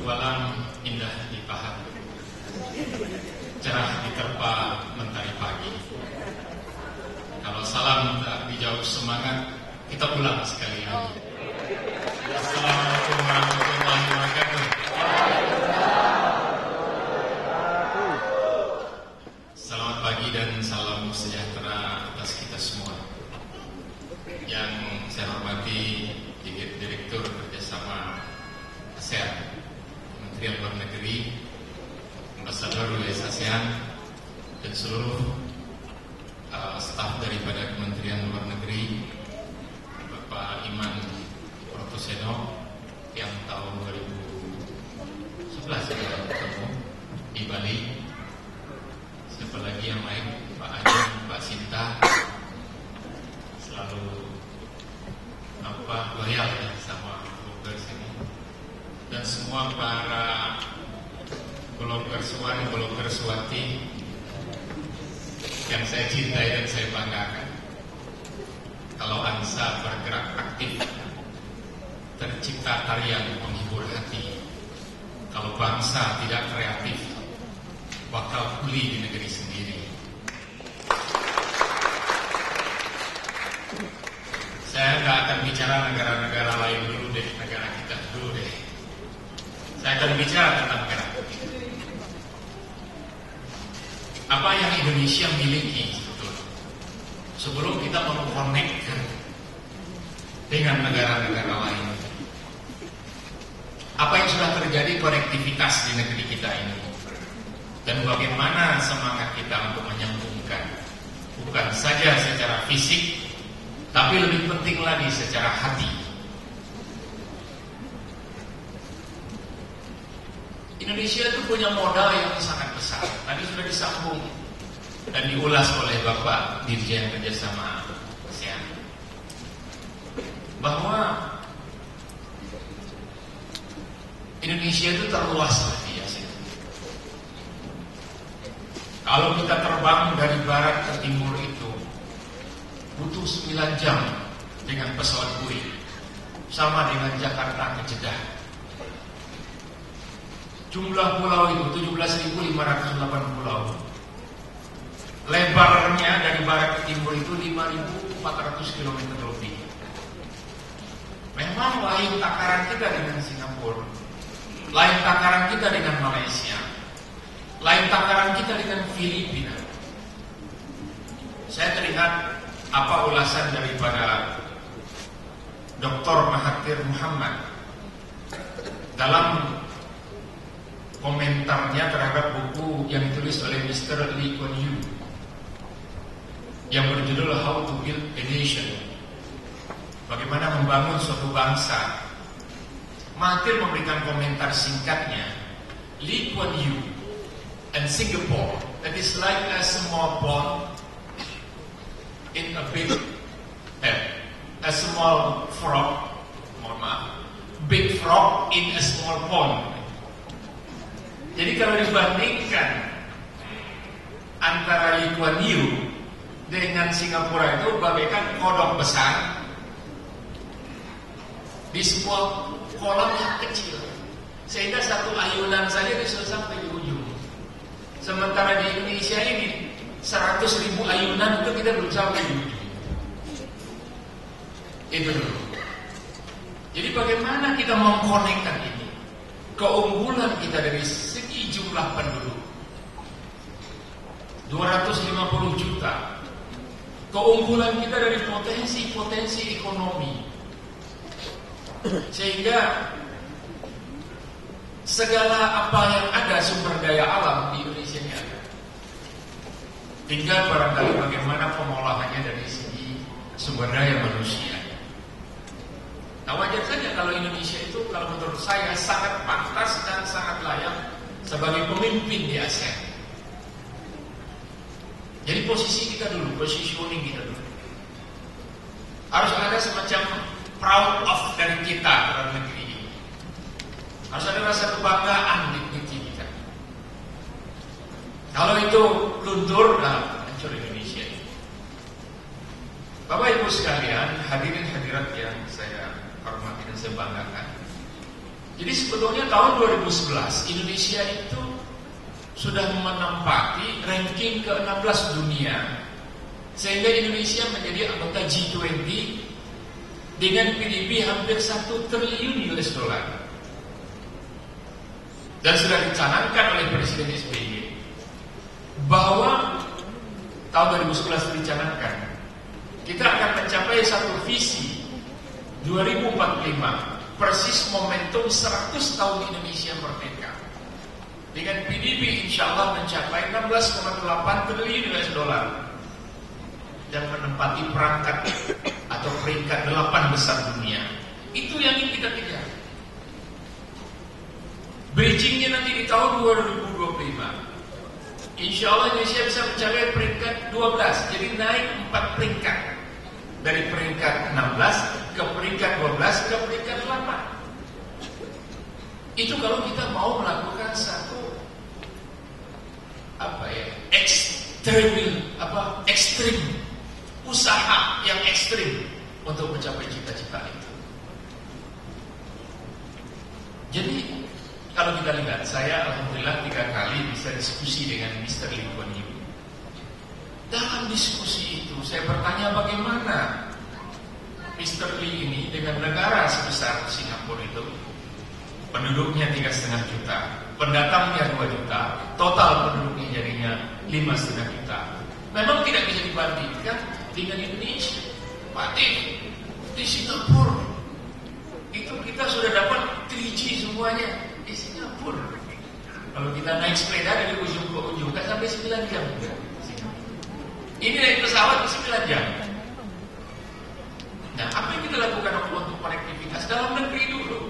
Petualang indah dipaham, cerah diterpa mentari pagi. Kalau salam tak dijawab semangat, kita pulang sekali lagi. Assalamualaikum warahmatullahi wabarakatuh. Selamat pagi dan salam sejahtera atas kita semua. Yang saya hormati Direktur Kerjasama ASEAN, Kementerian Luar Negeri, Ambasador US ASEAN, dan seluruh staf daripada Kementerian Luar Negeri, Bapak Iman Protoseno yang tahun 2011 kita bertemu di Bali. Siapa lagi yang lain? Pak Ajeng, Pak Sinta, selalu loyal ya sama bloggers ini, dan semua para bloggersuan, bloggerswati yang saya cintai dan saya banggakan. Kalau ANSA bergerak aktif, tercipta tarian penghibur hati. Kalau bangsa tidak kreatif, bakal kuli di negeri sendiri. Saya nggak akan bicara negara-negara lain dulu deh, negara kita dulu deh. Saya akan bicara tentang negara kita. Apa yang Indonesia miliki sebelum kita mengkonekkan dengan negara-negara lain. Apa yang sudah terjadi konektivitas di negeri kita ini, dan bagaimana semangat kita untuk menyambungkan, bukan saja secara fisik, tapi lebih penting lagi secara hati. Indonesia itu punya modal yang sangat besar. Tadi sudah disambung dan diulas oleh Bapak Dirjen Kerjasama ASEAN, bahwa Indonesia itu terluas di ASEAN. Kalau kita terbang dari barat ke timur itu butuh 9 jam dengan pesawat Boeing, sama dengan Jakarta ke Jeddah. Jumlah pulau itu 17.508 pulau. Lebarnya dari barat ke timur itu 5.400 km lebih. Memang lain takaran kita dengan Singapura, lain takaran kita dengan Malaysia, lain takaran kita dengan Filipina. Saya terlihat apa ulasan daripada Dr. Mahathir Muhammad dalam komentarnya terhadap buku yang ditulis oleh Mr. Lee Kuan Yew yang berjudul How to Build a Nation, bagaimana membangun suatu bangsa. Mahathir memberikan komentar singkatnya, Lee Kuan Yew and Singapore, that is like a small pond in a big a small frog, big frog in a small pond. Jadi kalau dibandingkan antara Lee Kuan Yew dengan Singapura itu bagaikan kodok besar di sebuah kolam yang kecil, sehingga satu ayunan saja bisa sampai di ujung. Sementara di Indonesia ini 100.000 ayunan itu kita belum sampai di ujung. Itu dulu. Jadi bagaimana kita mengkonekkan ini? Keunggulan kita dari segi jumlah penduduk 250 juta. Keunggulan kita dari potensi ekonomi, sehingga segala apa yang ada sumber daya alam di Indonesia ini ada. Tinggal barangkali bagaimana pengolahannya dari segi sumber daya manusia. Nah, wajar saja kalau Indonesia itu, kalau menurut saya, sangat pantas dan sangat layak sebagai pemimpin di ASEAN. Jadi posisi kita dulu, positioning kita dulu, harus ada semacam proud of dari kita dalam negeri ini. Harus ada rasa kebanggaan di negeri kita. Kalau itu luntur, hancur Indonesia ini. Bapak Ibu sekalian, hadirin hadirat yang saya hormati dan saya banggakan, Jadi sebetulnya tahun 2011 Indonesia itu sudah menempati ranking ke-16 dunia, sehingga Indonesia menjadi anggota G20 dengan PDB hampir 1 triliun US dollar. Dan sudah dicanangkan oleh Presiden SBY bahwa tahun 2011 dicanangkan kita akan mencapai satu visi 2045, persis momentum 100 tahun Indonesia merdeka, dengan PDB insya Allah mencapai 16,8 triliun US dollar dan menempati perangkat atau peringkat 8 besar dunia. Itu yang ingin kita kejar. Bridgingnya nanti di tahun 2025, insya Allah Indonesia bisa mencapai peringkat 12, jadi naik 4 peringkat, dari peringkat 16 ke peringkat 12 ke peringkat 8. Itu kalau kita mau melakukan satu ekstrim usaha yang ekstrim untuk mencapai cita-cita itu. Jadi kalau kita lihat, saya alhamdulillah 3 kali bisa diskusi dengan Mr. Lee Kuan Yew. Dalam diskusi itu saya bertanya bagaimana Mr. Lee ini dengan negara sebesar Singapura itu, penduduknya 3,5 juta, pendatangnya 2 juta, total penduduknya jadinya 5,5 juta. Memang tidak bisa dibandingkan dengan Indonesia. Pak, di Singapura itu kita sudah dapat 3G semuanya di Singapura. Kalau kita naik sepeda dari ujung ke ujung, tak sampai 9 jam. Ini naik pesawat 9 jam. Nah, apa yang kita lakukan untuk konektivitas dalam negeri dulu?